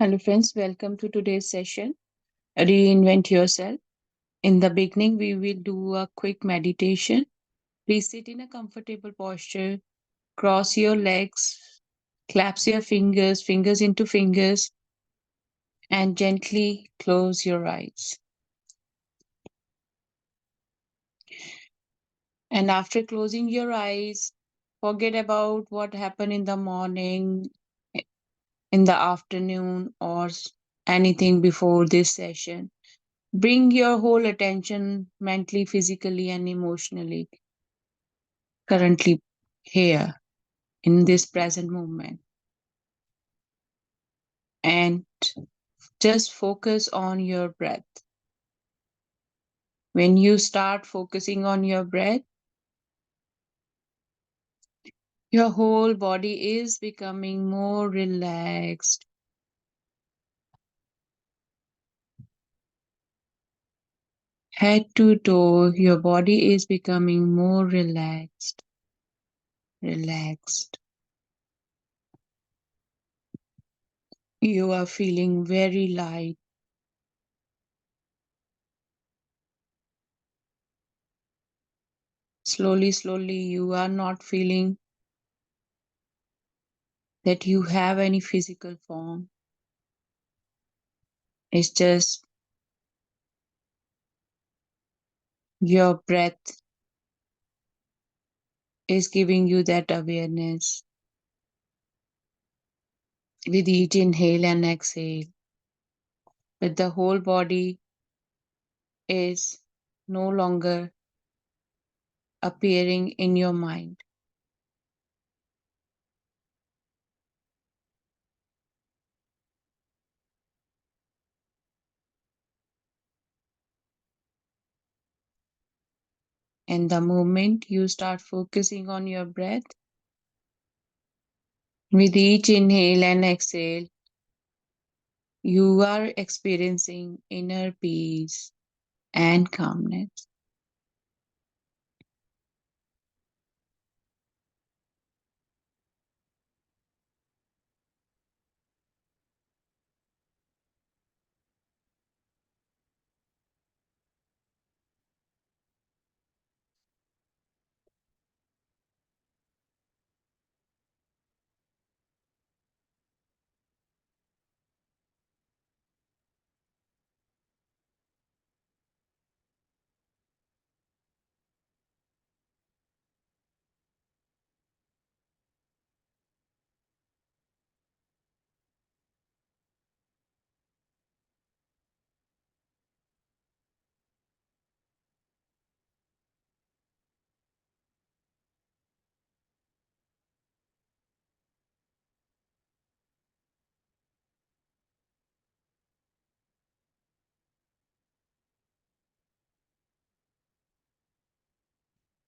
Hello, friends. Welcome to today's session. Reinvent yourself. In the beginning, we will do a quick meditation. Please sit in a comfortable posture, cross your legs, clasp your fingers into fingers, and gently close your eyes. And after closing your eyes, forget about what happened in the morning, in the afternoon, or anything before this session. Bring your whole attention mentally, physically, and emotionally currently here in this present moment. And just focus on your breath. When you start focusing on your breath, your whole body is becoming more relaxed. Head to toe, your body is becoming more relaxed. Relaxed. You are feeling very light. Slowly, you are not feeling that you have any physical form. It's just your breath is giving you that awareness with each inhale and exhale. But the whole body is no longer appearing in your mind. And the moment you start focusing on your breath, with each inhale and exhale, you are experiencing inner peace and calmness.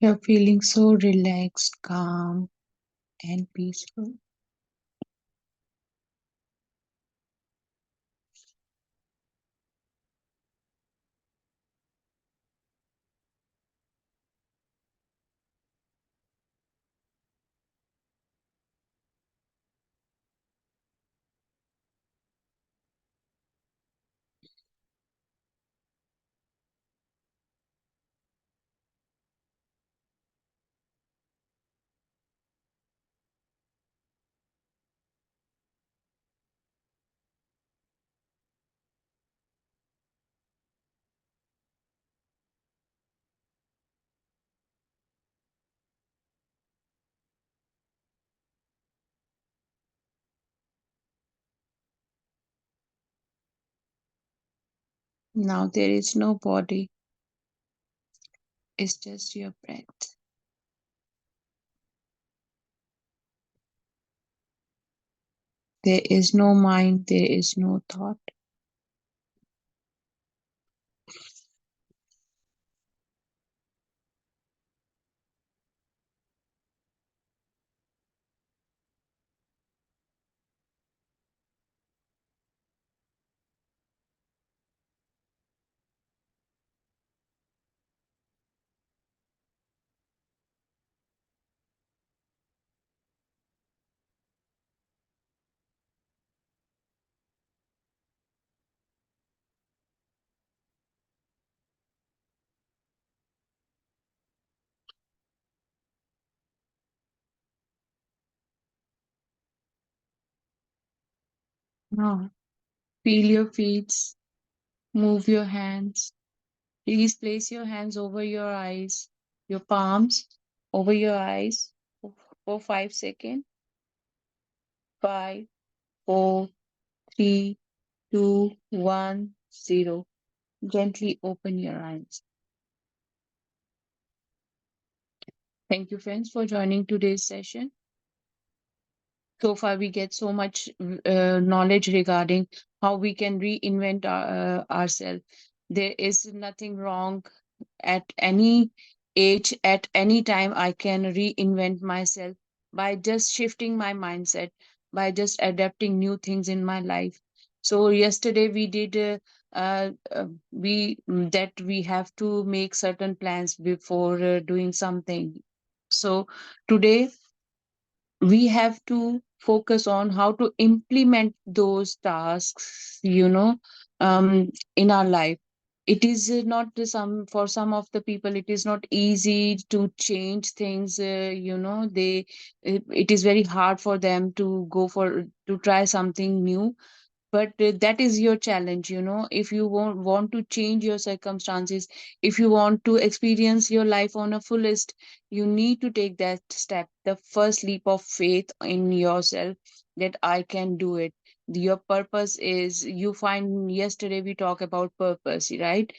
You're feeling so relaxed, calm, and peaceful. Now there is no body, it's just your breath. There is no mind, there is no thought. Now, feel your feet, move your hands. Please place your hands over your eyes, your palms over your eyes for 5 seconds. 5, 4, 3, 2, 1, 0. Gently open your eyes. Thank you, friends, for joining today's session. So far, we get so much knowledge regarding how we can reinvent ourselves. There is nothing wrong at any age, at any time. I can reinvent myself by just shifting my mindset, by just adapting new things in my life. So yesterday we did we that we have to make certain plans before doing something. So today we have to focus on how to implement those tasks, in our life. It is not the some for some of the people, it is not easy to change things. It is very hard for them to go for to try something new, but that is your challenge. If you want to change your circumstances, if you want to experience your life on a fullest, you need to take that step, the first leap of faith in yourself, that I can do it. Your purpose is, you find, yesterday we talk about purpose, right?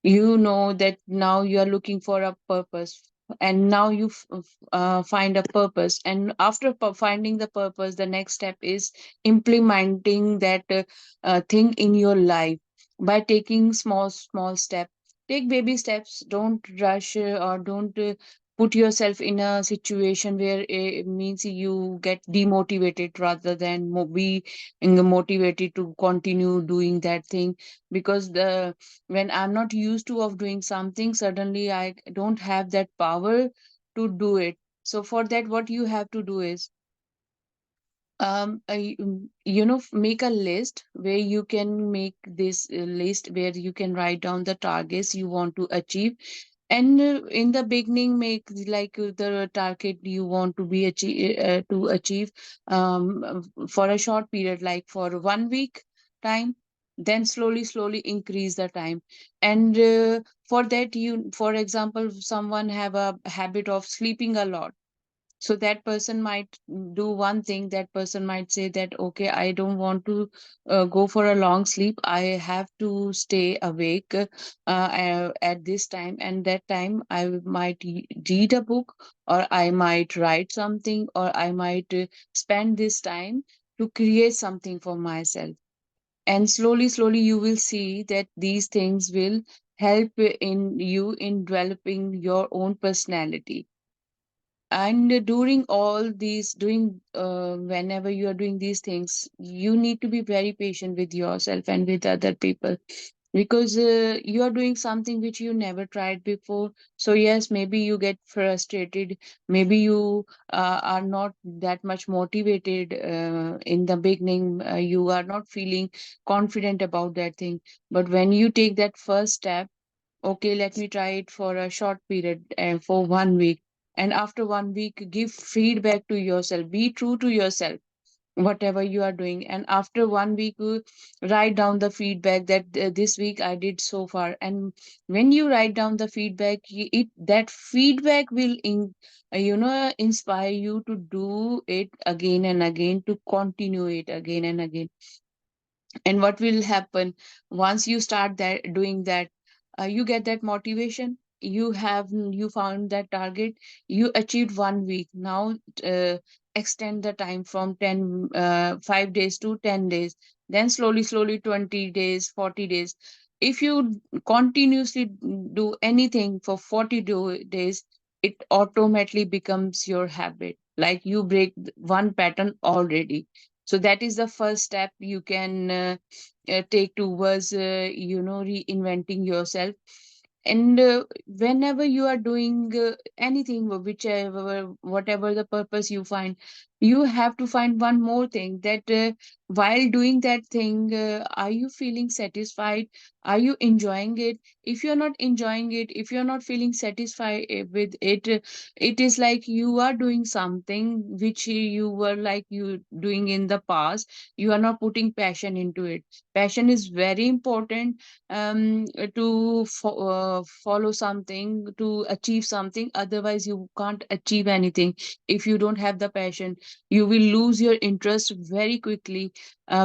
You know that now you are looking for a purpose, and now you find a purpose, and after finding the purpose, the next step is implementing that thing in your life by taking small steps. Take baby steps, don't rush, or don't put yourself in a situation where it means you get demotivated, rather than be motivated to continue doing that thing. Because the when I'm not used to of doing something, suddenly I don't have that power to do it. So for that, what you have to do is, make a list where you can make this list where you can write down the targets you want to achieve. And in the beginning, make like the target you want to be achieve for a short period, like for 1 week time. Then slowly increase the time. And for that, you, for example, someone have a habit of sleeping a lot. So that person might do one thing. That person might say that, okay, I don't want to go for a long sleep, I have to stay awake at this time, and that time I might read a book, or I might write something, or I might spend this time to create something for myself. And slowly you will see that these things will help in you in developing your own personality. And during all these doing whenever you are doing these things, you need to be very patient with yourself and with other people, because you are doing something which you never tried before. So yes, maybe you get frustrated, maybe you are not that much motivated in the beginning, you are not feeling confident about that thing. But when you take that first step, okay, let me try it for a short period, for 1 week. And after 1 week, give feedback to yourself. Be true to yourself, whatever you are doing. And after 1 week, write down the feedback that this week I did so far. And when you write down the feedback, it that feedback will inspire you to do it again and again, to continue it again and again. And what will happen once you start that doing that, you get that motivation, you found that target, you achieved 1 week. Now extend the time from 5 days to 10 days, then slowly 20 days, 40 days. If you continuously do anything for 40 days, it automatically becomes your habit, like you break one pattern already. So that is the first step you can take towards reinventing yourself. And whenever you are doing anything, whichever whatever the purpose you find, You have to find one more thing, that while doing that thing, are you feeling satisfied? Are you enjoying it? If you're not enjoying it, if you're not feeling satisfied with it, it is like you are doing something which you were like you doing in the past. You are not putting passion into it. Passion is very important, to follow something, to achieve something. Otherwise you can't achieve anything if you don't have the passion. You will lose your interest very quickly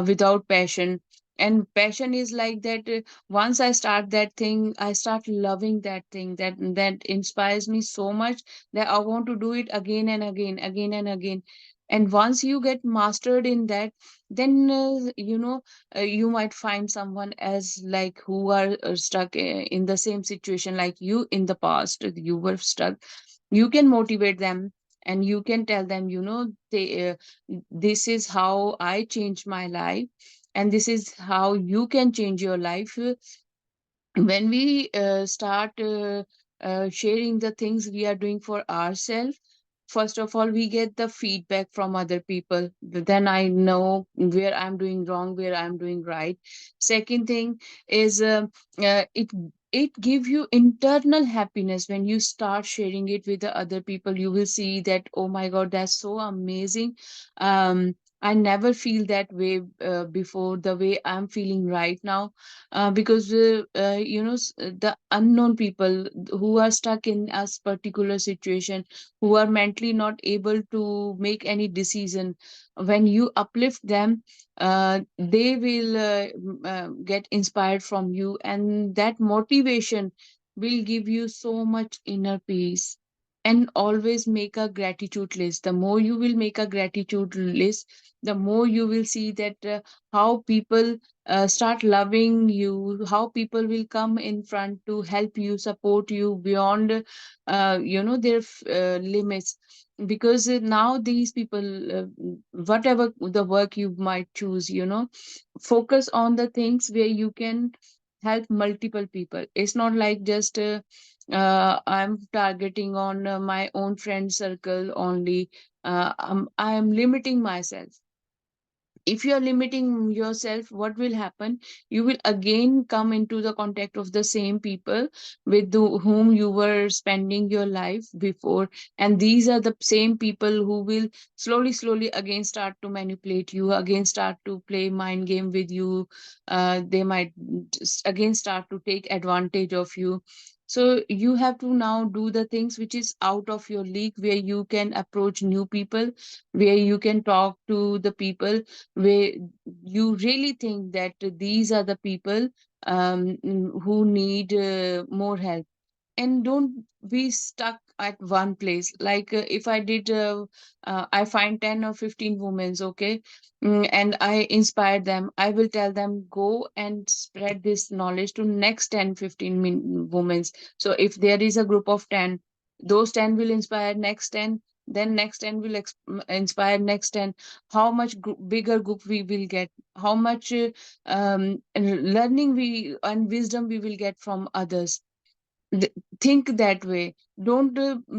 without passion. And passion is like that, once I start that thing, I start loving that thing, that inspires me so much that I want to do it again and again, again and again. And once you get mastered in that, then you might find someone else like who are stuck in the same situation like you in the past you were stuck. You can motivate them, and you can tell them, this is how I changed my life, and this is how you can change your life. When we start sharing the things we are doing for ourselves, first of all we get the feedback from other people, then I know where I'm doing wrong, where I'm doing right. Second thing is, it give you internal happiness. When you start sharing it with the other people, you will see that, oh my god, that's so amazing. I never feel that way before, the way I'm feeling right now. Because the unknown people who are stuck in a particular situation, who are mentally not able to make any decision, when you uplift them, they will get inspired from you, and that motivation will give you so much inner peace. And always make a gratitude list. The more you will make a gratitude list, the more you will see that how people start loving you, how people will come in front to help you, support you beyond their limits. Because now these people, whatever the work you might choose, focus on the things where you can help multiple people. It's not like just I'm targeting on my own friend circle only. I am limiting myself. If you are limiting yourself, what will happen? You will again come into the contact of the same people with whom you were spending your life before. And these are the same people who will slowly slowly again start to manipulate you, again start to play mind game with you. They might just again start to take advantage of you. So you have to now do the things which is out of your league, where you can approach new people, where you can talk to the people, where you really think that these are the people who need more help. And don't be stuck at one place. Like if I did I find 10 or 15 women, okay, and I inspire them, I will tell them, go and spread this knowledge to next 10 15 women. So if there is a group of 10, those 10 will inspire next 10, then next 10 will inspire next 10. How much bigger group we will get, how much learning we and wisdom we will get from others. Think that way. Don't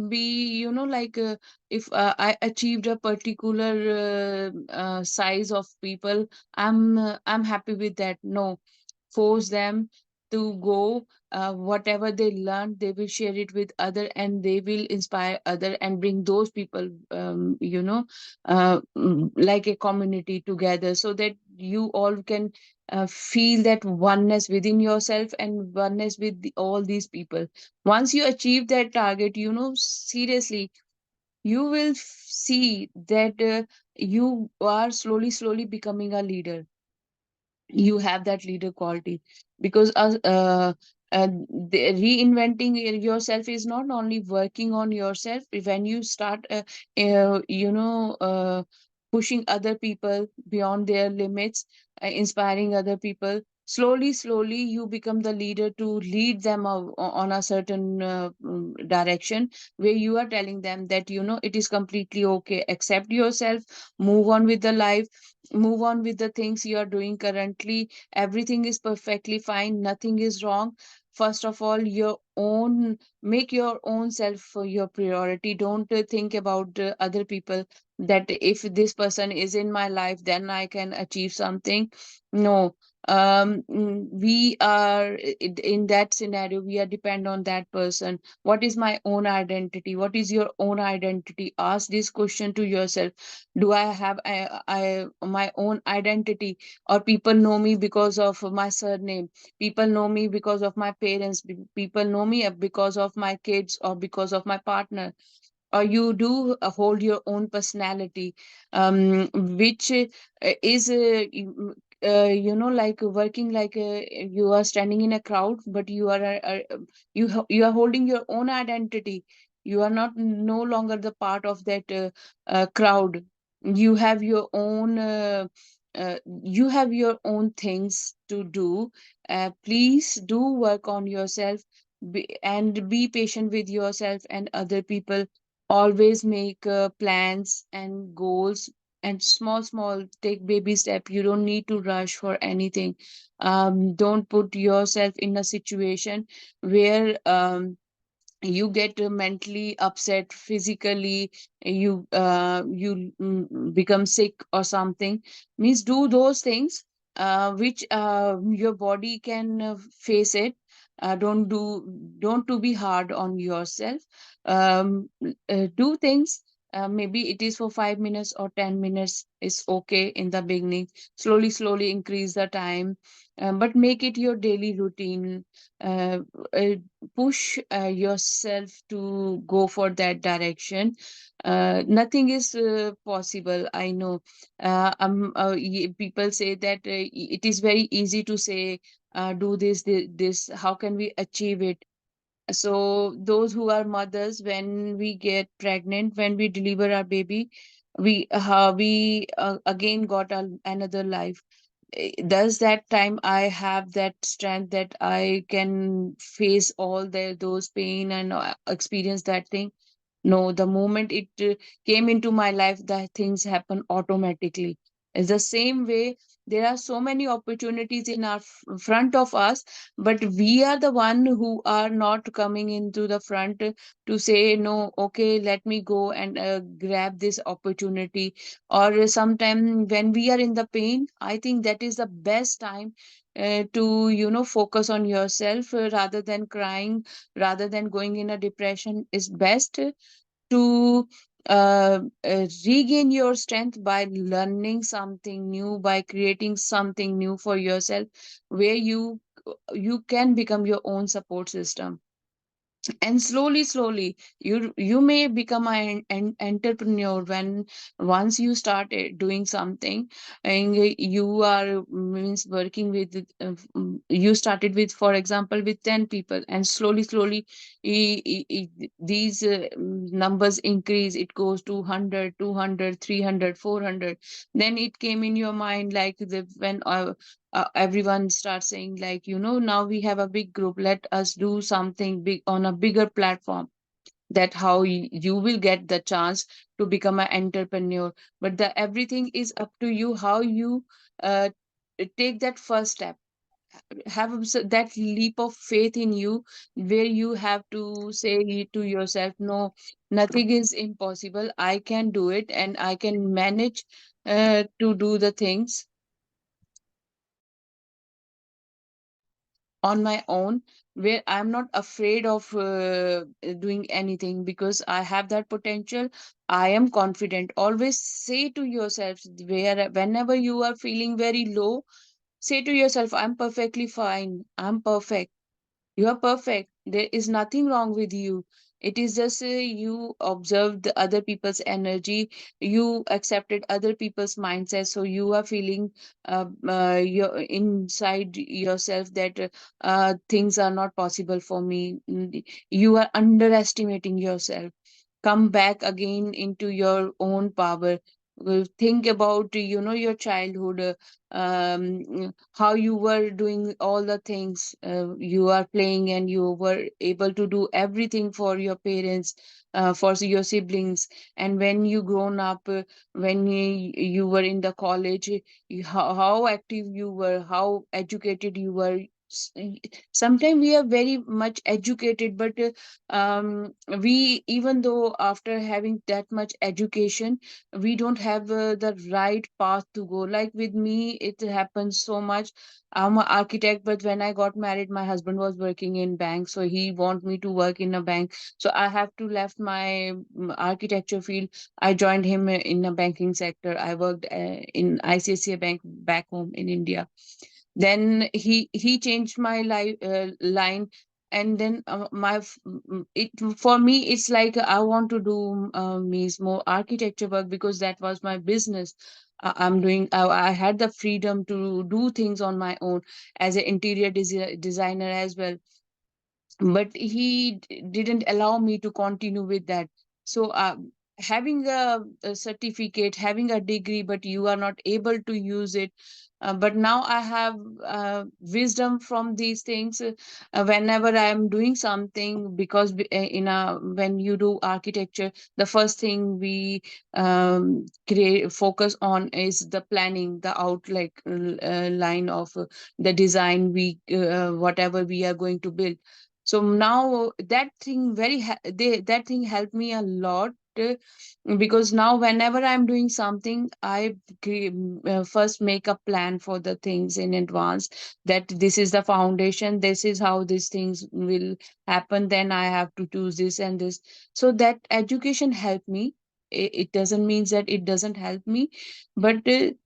be, like if I achieved a particular size of people, I'm happy with that. No, force them to go. Whatever they learn, they will share it with other, and they will inspire other and bring those people, like a community together, so that you all can feel that oneness within yourself and oneness with all these people. Once you achieve that target, seriously, you will see that you are slowly slowly becoming a leader. You have that leader quality. Because yourself is not only working on yourself. When you start pushing other people beyond their limits, inspiring other people, slowly slowly you become the leader to lead them on a certain direction, where you are telling them that it is completely okay, accept yourself, move on with the life, move on with the things you are doing currently. Everything is perfectly fine, nothing is wrong. first of all, your own, make your own self for your priority. Don't think about other people, that if this person is in my life, then I can achieve something. No. We are in that scenario, we are depend on that person. What is my own identity? What is your own identity? Ask this question to yourself. Do I have my own identity, or people know me because of my surname? People know me because of my parents. People know me because of my kids or because of my partner? Or you do hold your own personality, which is like working, like you are standing in a crowd, but you are you are holding your own identity. You are not no longer the part of that crowd. You have your own you have your own things to do. Please do work on yourself, and be patient with yourself and other people. Always make plans and goals, and small take baby step. You don't need to rush for anything. Don't put yourself in a situation where you get mentally upset, physically you become sick or something. Means do those things which your body can face it. Don't to be hard on yourself. Do things, maybe it is for 5 minutes or 10 minutes is okay in the beginning. Slowly increase the time, but make it your daily routine. uh, uh, Push yourself to go for that direction. Nothing is possible, I know. People say that it is very easy to say, do this, how can we achieve it? So those who are mothers, when we get pregnant, when we deliver our baby, we again got another life. Does that time I have that strength that I can face all those pain and experience that thing? No, the moment it came into my life, that things happen automatically. It's the same way. There are so many opportunities in our front of us, but we are the one who are not coming into the front to say, no, okay, let me go and grab this opportunity. Or sometime when we are in the pain, I think that is the best time to, focus on yourself, rather than crying, rather than going in a depression. Is best to regain your strength by learning something new, by creating something new for yourself, where you can become your own support system. And slowly you may become an entrepreneur when once you started doing something. And you are means working with you started with, for example, with 10 people, and slowly these numbers increase. It goes to 100, 200, 300, 400. Then it came in your mind, like when everyone starts saying, like, now we have a big group, let us do something big on a bigger platform. That how you will get the chance to become an entrepreneur. But the everything is up to you, how you uh, take that first step. Have that leap of faith in you, where you have to say to yourself, no, nothing is impossible, I can do it, and I can manage to do the things on my own, where I'm not afraid of doing anything, because I have that potential. I am confident. Always say to yourself, whenever you are feeling very low, say to yourself, I'm perfectly fine, I'm perfect. You are perfect. There is nothing wrong with you. It is just you observed the other people's energy, you accepted other people's mindset, so you are feeling your inside yourself that things are not possible for me. You are underestimating yourself. Come back again into your own power. Think about your childhood, how you were doing all the things, you are playing, and you were able to do everything for your parents, for your siblings. And when you grown up, when you were in the college, how active you were, how educated you were. sometimes we are very much educated, but we, even though after having that much education, we don't have the right path to go. Like with me, it happens so much. I'm an architect, but when I got married, my husband was working in bank, so he want me to work in a bank, so I have to left my architecture field. I joined him in a banking sector. I worked in ICICI Bank back home in India. Then he changed my life line. And then it, for me, it's like I want to do means more architecture work, because that was my business. I'm doing, I had the freedom to do things on my own as an interior designer as well. But he didn't allow me to continue with that. So having a certificate, having a degree, but you are not able to use it. But now I have wisdom from these things. Whenever I am doing something, because in a, when you do architecture, the first thing we create focus on is the planning, the line of the design, we whatever we are going to build. So now that thing that thing helped me a lot, because now whenever I'm doing something, I first make a plan for the things in advance, that this is the foundation, this is how these things will happen, then I have to choose this and this. So that education helped me. It doesn't mean that it doesn't help me, but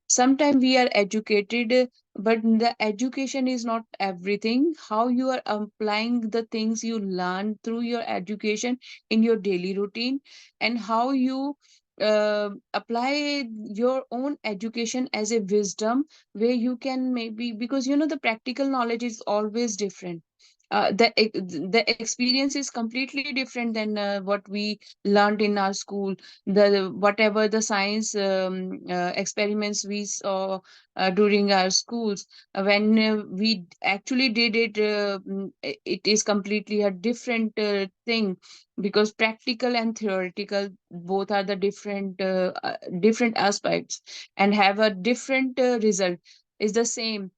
sometimes we are educated, but the education is not everything. How you are applying the things you learn through your education in your daily routine, and how you apply your own education as a wisdom, where you can maybe, because you know the practical knowledge is always different. The experience is completely different than what we learned in our school. The whatever the science experiments we saw during our schools, when we actually did it, it is completely a different thing, because practical and theoretical both are the different aspects, and have a different result. Is the same.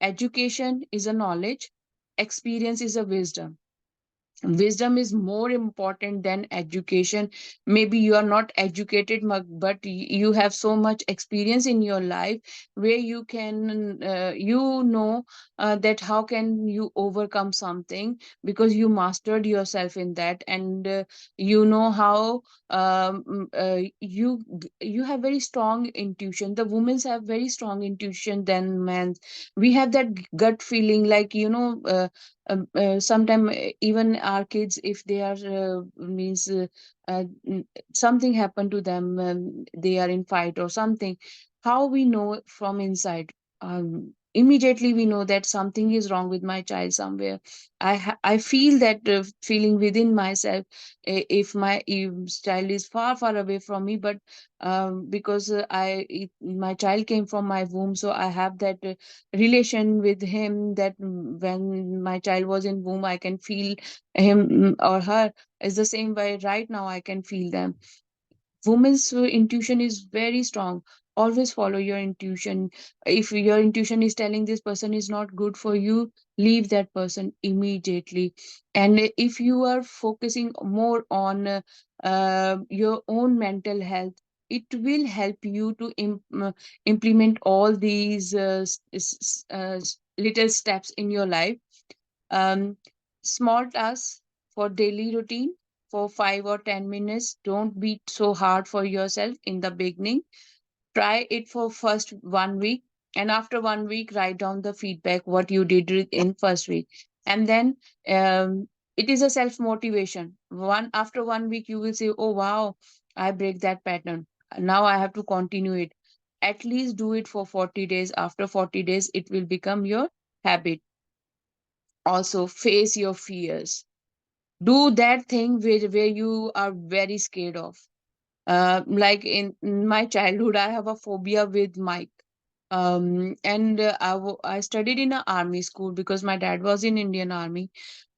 Education is a knowledge, experience is a wisdom. Wisdom is more important than education. Maybe you are not educated, but you have so much experience in your life, where you can that how can you overcome something, because you mastered yourself in that. And you know how you have very strong intuition. The women have very strong intuition than men. We have that gut feeling, like sometimes even our kids, if they are means something happened to them, they are in fight or something, how we know from inside. Immediately we know that something is wrong with my child somewhere. I feel that feeling within myself. If child is far far away from me, but because my child came from my womb, so I have that relation with him, that when my child was in womb, I can feel him, or her. Is the same way right now I can feel them. Women's intuition is very strong. Always follow your intuition. If your intuition is telling this person is not good for you, leave that person immediately. And if you are focusing more on your own mental health, it will help you to implement all these little steps in your life. um, Small tasks for daily routine for 5 or 10 minutes. Don't be so hard for yourself in the beginning. Try it for first 1 week, and after 1 week, write down the feedback what you did in first week. And then it is a self motivation. After 1 week, you will say, "Oh wow, I break that pattern. Now I have to continue it." At least do it for 40 days. After 40 days, it will become your habit. Also, face your fears. Do that thing where you are very scared of. Like in my childhood, I have a phobia with mic. And I studied in an army school, because my dad was in Indian Army.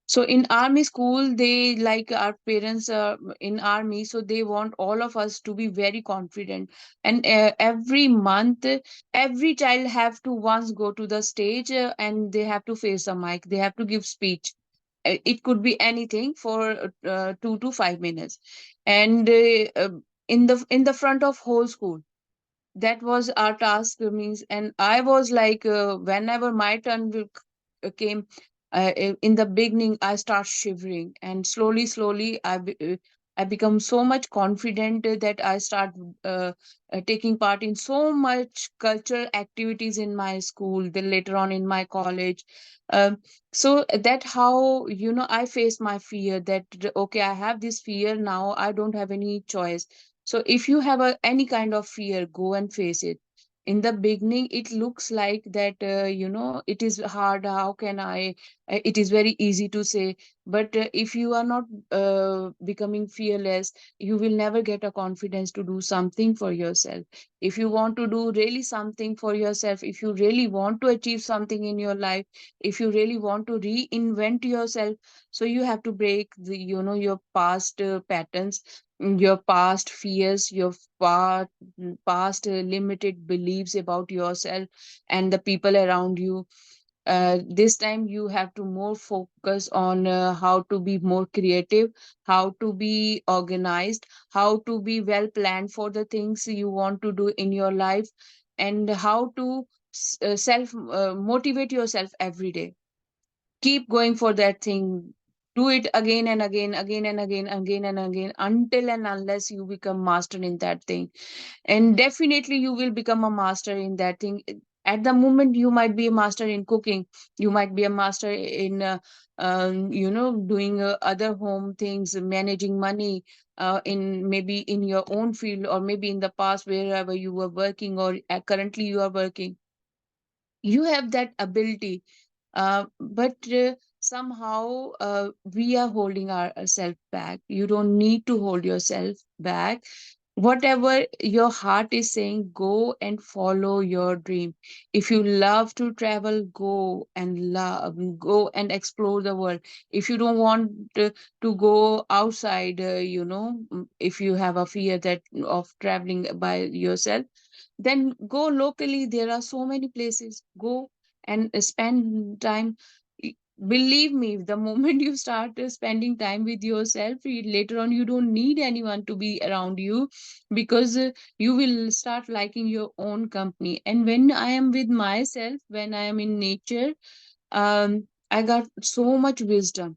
So in army school, they like our parents in army, so they want all of us to be very confident. And every month, every child have to once go to the stage, and they have to face a mic. They have to give speech. It could be anything for 2 to 5 minutes, and in the front of whole school. That was our task, means. And I was like, whenever my turn came, in the beginning I start shivering, and slowly slowly I become so much confident, that I start taking part in so much cultural activities in my school, then later on in my college. um, so that how, I face my fear, that okay, I have this fear, now I don't have any choice. So if you have any kind of fear, go and face it. In the beginning, it looks like that, it is hard. How can I? It is very easy to say, but if you are not becoming fearless, you will never get a confidence to do something for yourself. If you want to do really something for yourself, if you really want to achieve something in your life, if you really want to reinvent yourself, so you have to break your past patterns, your past fears, your past limited beliefs about yourself and the people around you. This time you have to more focus on how to be more creative, how to be organized, how to be well planned for the things you want to do in your life, and how to self motivate yourself every day. Keep going for that thing. Do it again and again, again and again, again and again, until and unless you become master in that thing. And definitely you will become a master in that thing. At the moment, you might be a master in cooking, you might be a master in doing other home things, managing money, in maybe in your own field, or maybe in the past wherever you were working, or currently you are working. You have that ability, but somehow we are holding ourselves back. You don't need to hold yourself back. Whatever your heart is saying, go and follow your dream. If you love to travel, go and explore the world. If you don't want to go outside, if you have a fear that of traveling by yourself, then go locally. There are so many places. Go and spend time. Y- Believe me, the moment you start spending time with yourself, later on you don't need anyone to be around you, because you will start liking your own company. And when I am with myself, when I am in nature, I got so much wisdom.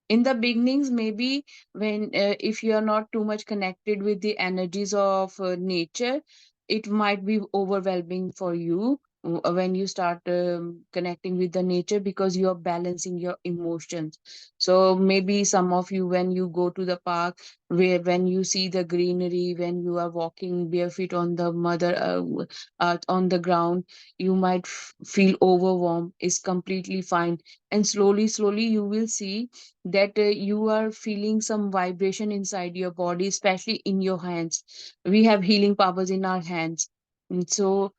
In the beginnings, maybe when if you are not too much connected with the energies of nature, it might be overwhelming for you when you start connecting with the nature, because you are balancing your emotions. So maybe some of you, when you go to the park, where when you see the greenery, when you are walking barefoot on the mother on the ground, you might feel overwhelmed. Is completely fine. And slowly slowly you will see that you are feeling some vibration inside your body, especially in your hands. We have healing powers in our hands. So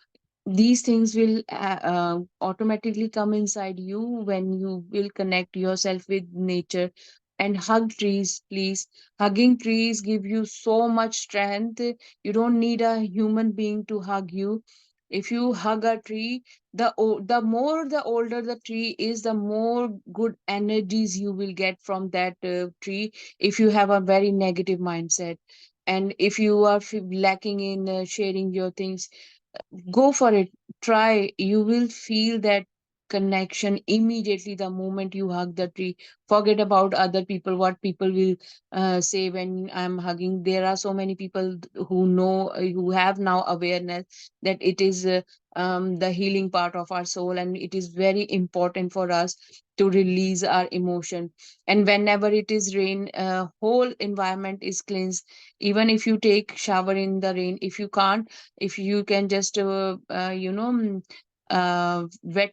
these things will automatically come inside you when you will connect yourself with nature. And hug trees, please. Hugging trees give you so much strength. You don't need a human being to hug you. If you hug a tree, the more, the older the tree is, the more good energies you will get from that tree. If you have a very negative mindset, and if you are lacking in sharing your things, go for it. Try. You will feel that connection immediately the moment you hug the tree. Forget about other people, what people will say when I'm hugging. There are so many people who know, who have now awareness that it is the healing part of our soul, and it is very important for us to release our emotion. And whenever it is rain, whole environment is cleansed. Even if you take shower in the rain, if you can't, if you can just wet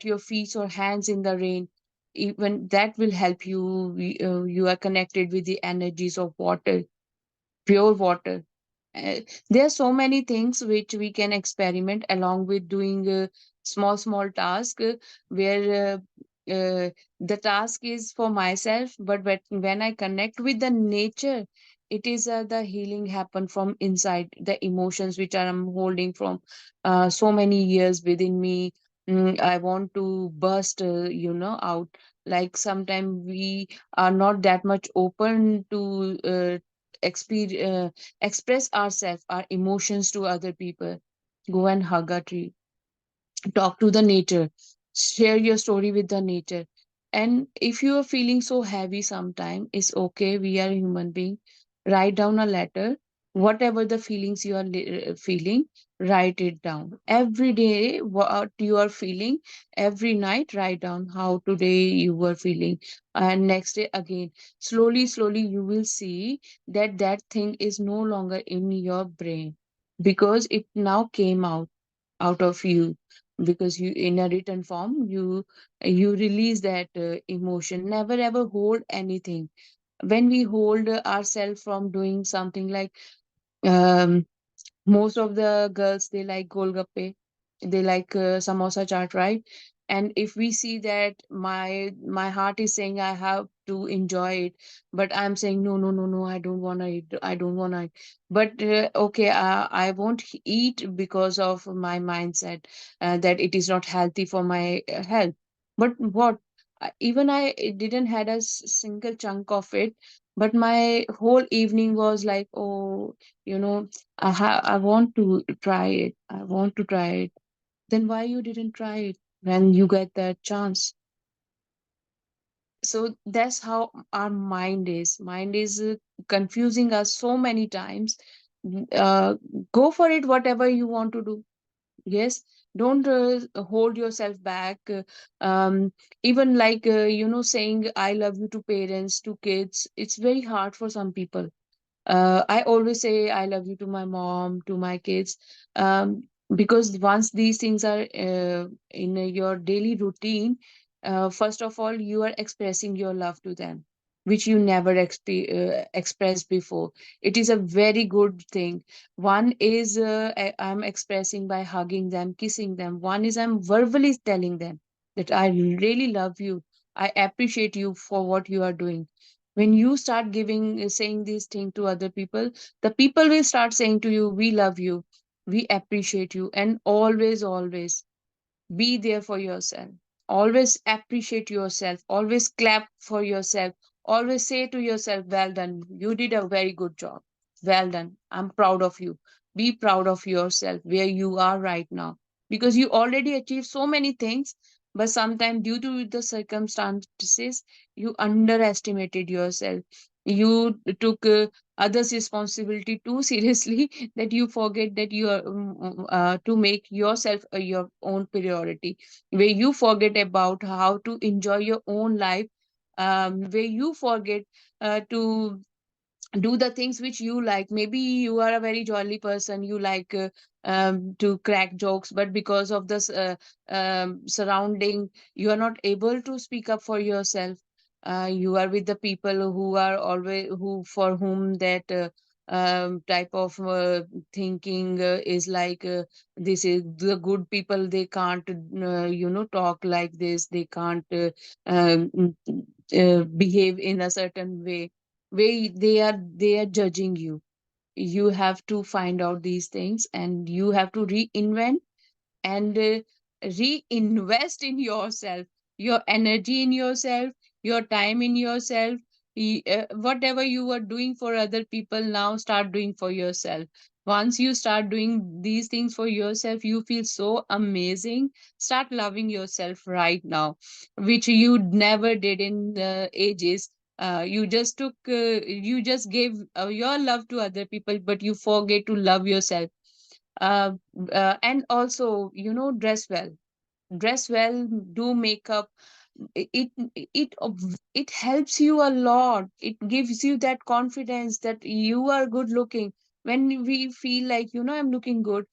your feet or hands in the rain, even that will help you. You are connected with the energies of water, pure water. uh, there are so many things which we can experiment along with doing small small tasks, where uh, the task is for myself, but when I connect with the nature, it is the healing happen from inside. The emotions which I'm holding from so many years within me, I want to burst, out. Like sometimes we are not that much open to express ourselves, our emotions to other people. Go and hug a tree, talk to the nature, share your story with the nature. And if you are feeling so heavy sometime, it's okay, we are human being. Write down a letter, whatever the feelings you are feeling, write it down every day. What you are feeling, every night write down how today you were feeling, and next day again. Slowly slowly you will see that that thing is no longer in your brain, because it now came out of you, because you in a written form, you release that emotion. Never ever hold anything. When we hold ourselves from doing something, like um, most of the girls, they like golgappe, they like samosa chaat, right? And if we see that my heart is saying I have to enjoy it, but I'm saying no, no, no, no, I don't want to eat, I don't want to eat. But okay, I won't eat because of my mindset, that it is not healthy for my health. But what, even I didn't had a single chunk of it, but my whole evening was like, oh, you know, I want to try it. I want to try it. Then why you didn't try it when you get that chance? So that's how our mind is confusing us so many times. uh, Go for it, whatever you want to do. Yes, don't hold yourself back. Even like saying I love you to parents, to kids, it's very hard for some people. I always say I love you to my mom, to my kids, because once these things are in your daily routine, first of all, you are expressing your love to them, which you never expressed before. It is a very good thing. One is I'm expressing by hugging them, kissing them. One is I'm verbally telling them that I really love you. I appreciate you for what you are doing. When you start giving saying these things to other people, the people will start saying to you, we love you, we appreciate you. And always be there for yourself. Always appreciate yourself. Always clap for yourself. Always say to yourself, well done. You did a very good job. Well done. I'm proud of you. Be proud of yourself where you are right now, because you already achieved so many things. But sometimes, due to the circumstances, you underestimated yourself. You took others' responsibility too seriously that you forget that you are to make yourself your own priority, where you forget about how to enjoy your own life, where you forget to do the things which you like. Maybe you are a very jolly person, you like to crack jokes, but because of this surrounding, you are not able to speak up for yourself. You are with the people who are always, who for whom that type of thinking is like, this is the good people, they can't talk like this, they can't behave in a certain way, they are judging you. You have to find out these things, and you have to reinvent and reinvest in yourself, your energy in yourself, your time in yourself. Whatever you are doing for other people, now start doing for yourself. Once you start doing these things for yourself, you feel so amazing. Start loving yourself right now, which you never did in ages. You just gave your love to other people, but you forget to love yourself. uh, and also, dress well. Dress well, do makeup. It it it helps you a lot. It gives you that confidence that you are good looking. When we feel like, I'm looking good,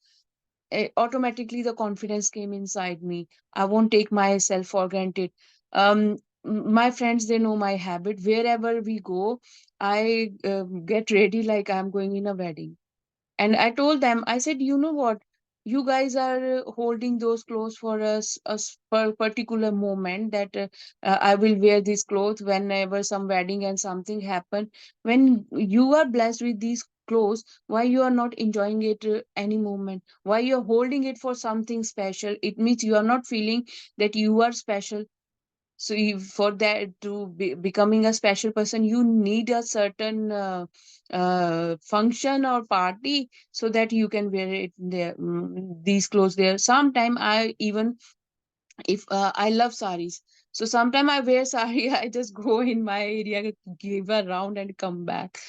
automatically the confidence came inside me. I won't take myself for granted. My friends, they know my habit. Wherever we go, I get ready like I'm going in a wedding. And I told them, I said, you know what? You guys are holding those clothes for us a particular moment, that I will wear these clothes whenever some wedding and something happen. When you are blessed with these clothes, why you are not enjoying it any moment? Why you are holding it for something special? It means you are not feeling that you are special. So for that to be becoming a special person, you need a certain function or party, so that you can wear it there, these clothes there. Sometime I even, if I love saris, so sometime I wear sari. I just go in my area, give a round and come back,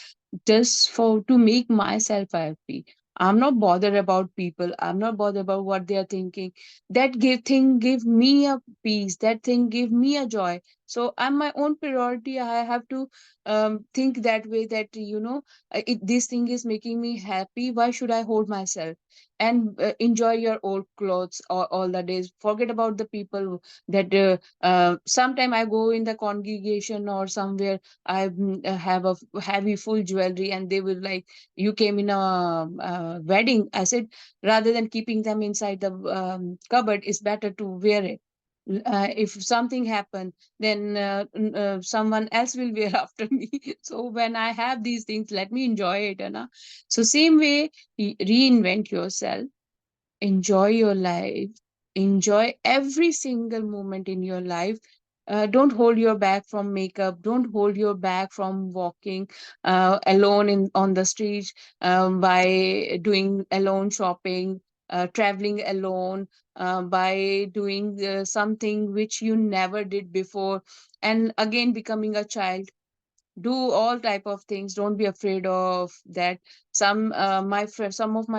just for to make myself happy. I'm not bothered about people. I'm not bothered about what they are thinking. That give me a peace. That thing give me a joy. So I'm my own priority. I have to think that way, that this thing is making me happy. Why should I hold myself? And enjoy your old clothes all the days. Forget about the people that sometime I go in the congregation or somewhere. I have a heavy full jewelry, and they will like, you came in a wedding. I said, rather than keeping them inside the cupboard, it's better to wear it. If something happen, then someone else will wear after me. So when I have these things, let me enjoy it, so same way, reinvent yourself, enjoy your life, enjoy every single moment in your life. Don't hold your back from makeup, don't hold your back from walking alone in on the street, by doing alone shopping, traveling alone, by doing something which you never did before, and again becoming a child. Do all type of things, don't be afraid of that. Some of my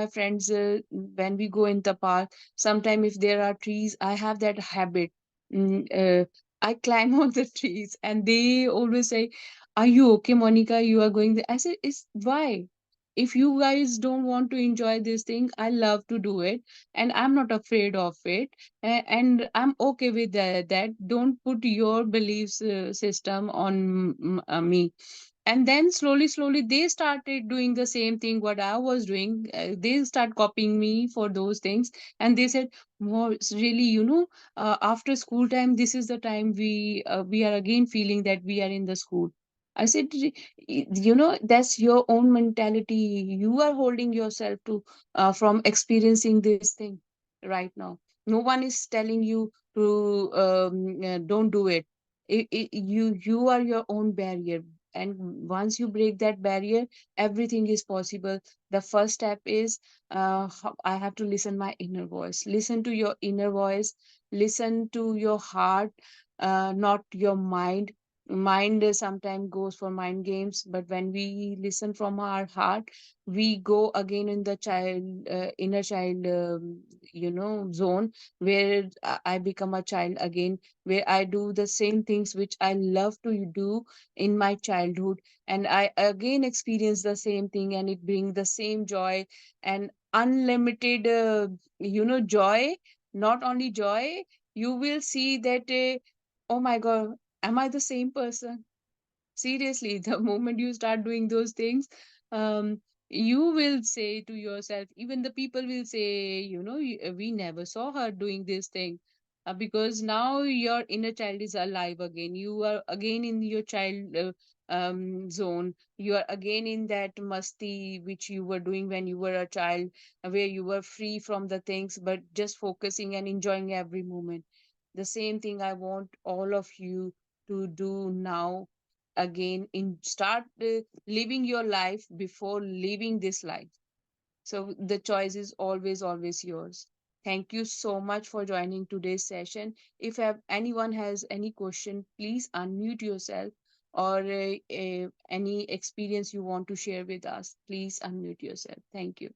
friends, when we go in the park, sometime if there are trees, I have that habit. mm, uh, I climb on the trees, and they always say, are you okay, Monica? You are going there. I said, it's why? If you guys don't want to enjoy this thing, I love to do it, and I'm not afraid of it. And I'm okay with that. Don't put your beliefs system on me. And then slowly they started doing the same thing what I was doing. They start copying me for those things, and they said, "Wow, it's really, after school time, this is the time we are again feeling that we are in the school." I said, that's your own mentality. You are holding yourself to from experiencing this thing right now. No one is telling you to don't do it. You are your own barrier, and once you break that barrier, everything is possible. The first step is, I have to listen my inner voice. Listen to your inner voice. Listen to your heart, not your mind. Sometimes goes for mind games, but when we listen from our heart, we go again in the child, inner child, zone, where I become a child again, where I do the same things which I love to do in my childhood, and I again experience the same thing, and it brings the same joy and unlimited joy. Not only joy, you will see that, oh my god, am I the same person? Seriously, the moment you start doing those things, um you will say to yourself, even the people will say, we never saw her doing this thing, because now your inner child is alive again. You are again in your child zone. You are again in that musty which you were doing when you were a child, where you were free from the things, but just focusing and enjoying every moment. The same thing I want all of you to do now. Again, in start living your life before living this life. So the choice is always yours. Thank you so much for joining today's session. If anyone has any question, please unmute yourself, or any experience you want to share with us, please unmute yourself. Thank you.